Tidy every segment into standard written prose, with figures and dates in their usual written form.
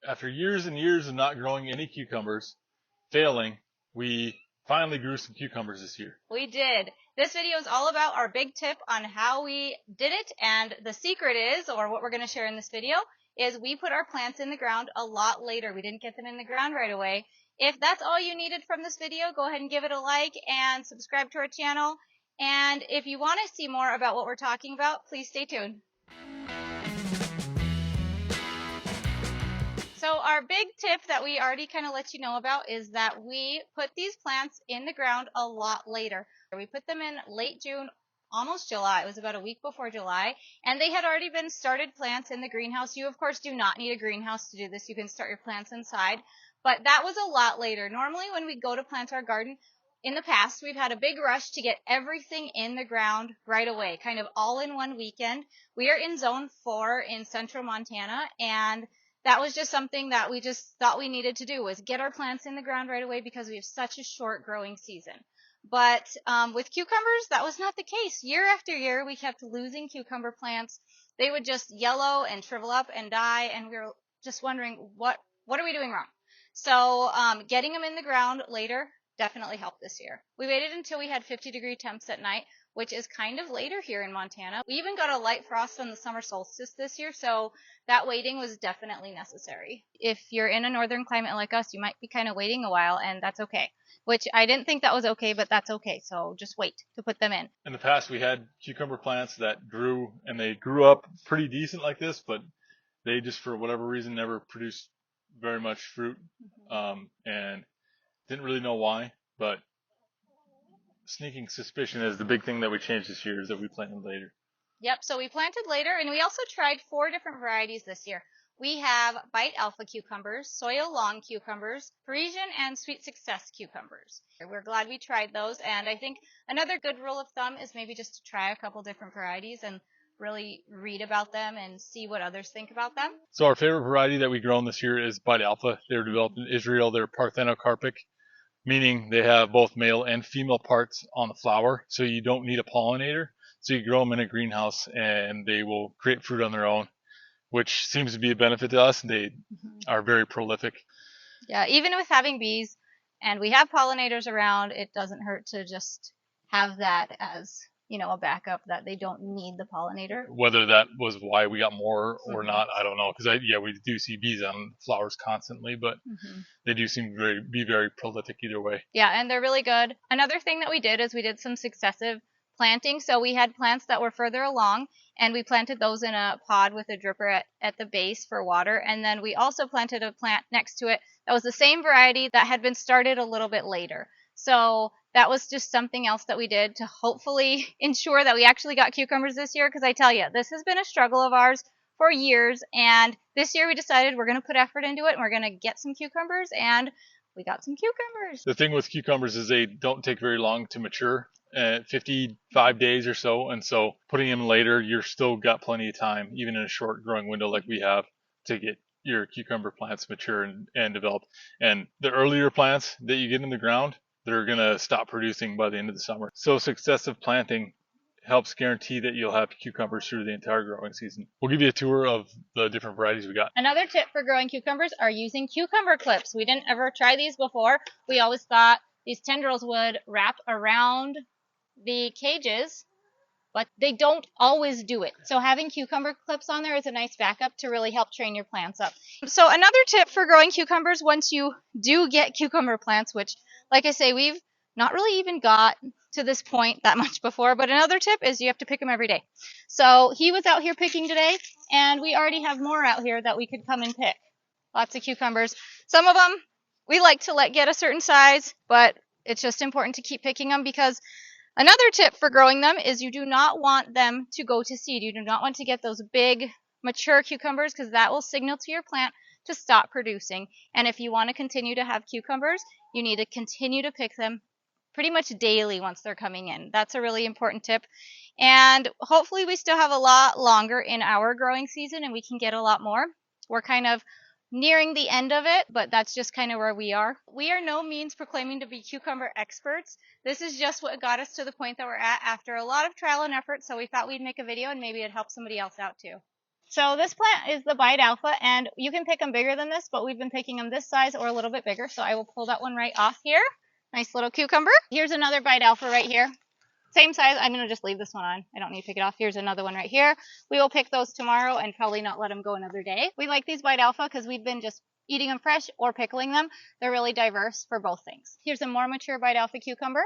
After years and years of not growing any cucumbers, failing, we finally grew some cucumbers this year. We did. This video is all about our big tip on how we did it, and the secret is, or what we're going to share in this video, is we put our plants in the ground a lot later. We didn't get them in the ground right away. If that's all you needed from this video, go ahead and give it a like and subscribe to our channel. And if you want to see more about what we're talking about, please stay tuned. So our big tip that we already kind of let you know about is that we put these plants in the ground a lot later. We put them in late June, almost July. It was about a week before July, and they had already been started plants in the greenhouse. You, of course, do not need a greenhouse to do this. You can start your plants inside, but that was a lot later. Normally, when we go to plant our garden, in the past, we've had a big rush to get everything in the ground right away, kind of all in one weekend. We are in Zone 4 in central Montana, and that was just something that we just thought we needed to do, was get our plants in the ground right away because we have such a short growing season. But with cucumbers, that was not the case. Year after year, we kept losing cucumber plants. They would just yellow and shrivel up and die, and we were just wondering, what are we doing wrong? So getting them in the ground later definitely helped this year. We waited until we had 50-degree temps at night, which is kind of later here in Montana. We even got a light frost on the summer solstice this year, so that waiting was definitely necessary. If you're in a northern climate like us, you might be kind of waiting a while, and that's okay. Which I didn't think that was okay, but that's okay, so just wait to put them in. In the past, we had cucumber plants that grew, and they grew up pretty decent like this, but they just, for whatever reason, never produced very much fruit, and didn't really know why, but sneaking suspicion is the big thing that we changed this year, is that we planted later. Yep, so we planted later, and we also tried 4 different varieties this year. We have Bite Alpha cucumbers, Soil Long cucumbers, Parisian, and Sweet Success cucumbers. We're glad we tried those, and I think another good rule of thumb is maybe just to try a couple different varieties and really read about them and see what others think about them. So our favorite variety that we grown this year is Bite Alpha. They were developed in Israel. They're parthenocarpic, meaning they have both male and female parts on the flower, so you don't need a pollinator. So you grow them in a greenhouse, and they will create fruit on their own, which seems to be a benefit to us. They are very prolific. Yeah, even with having bees, and we have pollinators around, it doesn't hurt to just have that as, you know, a backup, that they don't need the pollinator. Whether that was why we got more or not, I don't know, because we do see bees on flowers constantly, but they do seem to be very prolific either way. Yeah, and they're really good. Another thing that we did is we did some successive planting. So we had plants that were further along, and we planted those in a pod with a dripper at the base for water. And then we also planted a plant next to it that was the same variety that had been started a little bit later. So that was just something else that we did to hopefully ensure that we actually got cucumbers this year, because I tell you, this has been a struggle of ours for years, and this year we decided we're going to put effort into it, and we're going to get some cucumbers, and we got some cucumbers. The thing with cucumbers is they don't take very long to mature, 55 days or so, and so putting them later, you're still got plenty of time, even in a short growing window like we have, to get your cucumber plants mature and developed. And the earlier plants that you get in the ground, they're going to stop producing by the end of the summer. So successive planting helps guarantee that you'll have cucumbers through the entire growing season. We'll give you a tour of the different varieties we got. Another tip for growing cucumbers are using cucumber clips. We didn't ever try these before. We always thought these tendrils would wrap around the cages, but they don't always do it. So having cucumber clips on there is a nice backup to really help train your plants up. So another tip for growing cucumbers, once you do get cucumber plants, which, like I say, we've not really even got to this point that much before, but another tip is you have to pick them every day. So he was out here picking today, and we already have more out here that we could come and pick. Lots of cucumbers. Some of them we like to let get a certain size, but it's just important to keep picking them, because another tip for growing them is you do not want them to go to seed. You do not want to get those big mature cucumbers, because that will signal to your plant to stop producing. And if you want to continue to have cucumbers, you need to continue to pick them pretty much daily once they're coming in. That's a really important tip. And hopefully we still have a lot longer in our growing season, and we can get a lot more. We're kind of nearing the end of it, but that's just kind of where we are. We are no means proclaiming to be cucumber experts. This is just what got us to the point that we're at after a lot of trial and effort, so we thought we'd make a video and maybe it'd help somebody else out too. So this plant is the Bite Alpha, and you can pick them bigger than this, but we've been picking them this size or a little bit bigger, so I will pull that one right off here. Nice little cucumber. Here's another Bite Alpha right here. Same size. I'm going to just leave this one on. I don't need to pick it off. Here's another one right here. We will pick those tomorrow and probably not let them go another day. We like these Bite Alpha because we've been just eating them fresh or pickling them. They're really diverse for both things. Here's a more mature Bite Alpha cucumber.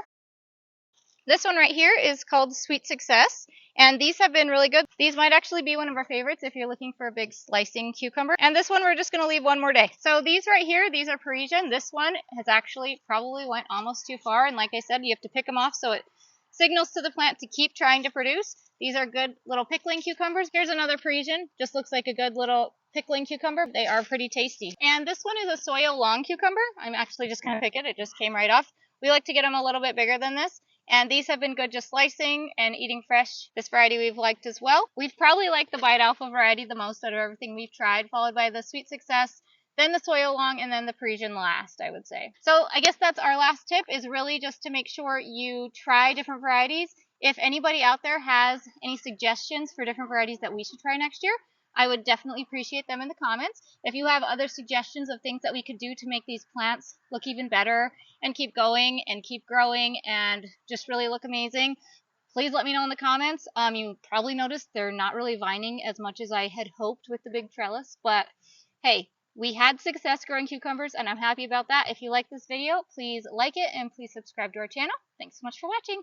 This one right here is called Sweet Success, and these have been really good. These might actually be one of our favorites if you're looking for a big slicing cucumber. And this one we're just going to leave one more day. So these right here, these are Parisian. This one has actually probably went almost too far, and like I said, you have to pick them off so it signals to the plant to keep trying to produce. These are good little pickling cucumbers. Here's another Parisian. Just looks like a good little pickling cucumber. They are pretty tasty. And this one is a Soyo long cucumber. I'm actually just going to pick it. It just came right off. We like to get them a little bit bigger than this. And these have been good just slicing and eating fresh. This variety we've liked as well. We've probably liked the Bite Alpha variety the most out of everything we've tried, followed by the Sweet Success, then the Soil Long, and then the Parisian last, I would say. So I guess that's our last tip, is really just to make sure you try different varieties. If anybody out there has any suggestions for different varieties that we should try next year, I would definitely appreciate them in the comments. If you have other suggestions of things that we could do to make these plants look even better and keep going and keep growing and just really look amazing, please let me know in the comments. You probably noticed they're not really vining as much as I had hoped with the big trellis, but hey, we had success growing cucumbers, and I'm happy about that. If you like this video, please like it and please subscribe to our channel. Thanks so much for watching.